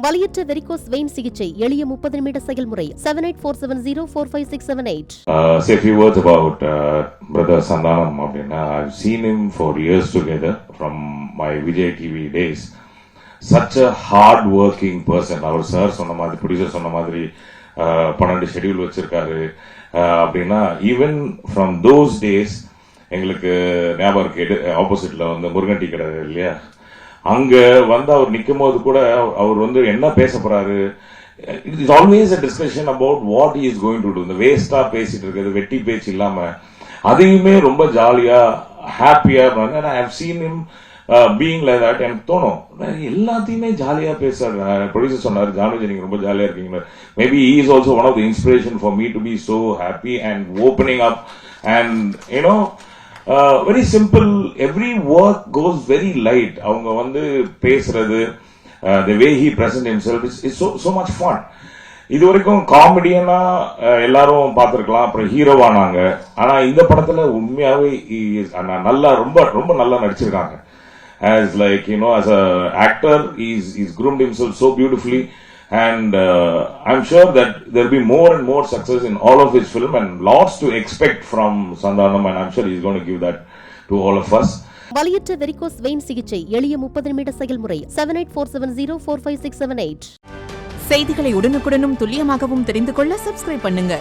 வலியற்ற varicose vein சிகிச்சை எளிய 30 நிமிட செயல்முறை 7847045678. Say a few words about brother Sandhanam அப்படின்னா I've seen him for years together from my Vijay TV days. Such a hard working person. அவர் sir சொன்ன மாதிரி producer சொன்ன மாதிரி 12 ஷெட்யூல் வச்சிருக்காரு அப்படின்னா ஈவன் ஃப்ரம் தோஸ் டேஸ் எங்களுக்கு ஞாபகம் இருக்கு. ஆப்போசிட்ல வந்து முருகன் டீ கடை இல்லையா, அங்க வந்து அவர் நிக்கும் போது கூட அவர் வந்து என்ன பேச போறாரு, it is always a discussion about what he is going to to. இந்த வேஸ்டா பேசிட்டு இருக்கிறது, வெட்டி பேச்சு இல்லாம அதையுமே ரொம்ப ஜாலியா ஹாப்பியா I have seen him being like that. எனக்கு தோணும் எல்லாத்தையுமே ஜாலியா பேசுறாரு. ப்ரொடியூசர் சொன்னாரு ஜானுஜி நீங்க ரொம்ப ஜாலியா இருக்கீங்க. Maybe he is also one of the inspiration for me to be so happy and opening up and you know very simple. Every work goes very light. அவங்க வந்து பேசுறது, the way he present himself is so much fun. இது வரைக்கும் காமெடியனா எல்லாரும் பார்த்திருக்கலாம், அப்புறம் ஹீரோவானாங்க. ஆனா இந்த படத்துல உண்மையாவே நல்லா ரொம்ப நல்லா நடிச்சிருக்காங்க. As like you know, as a actor he's groomed himself so beautifully, and I'm sure that there'll be more and more success in all of his film and lots to expect from Sandhanam, and I'm sure he's going to give that to all of us. வலியற்ற varicose vein சிகிச்சை எளிய 30 நிமிட செயல்முறை 7847045678. செய்திகளை உடனுக்குடனும் துல்லியமாகவும் தெரிந்து கொள்ள சப்ஸ்கிரைப் பண்ணுங்க.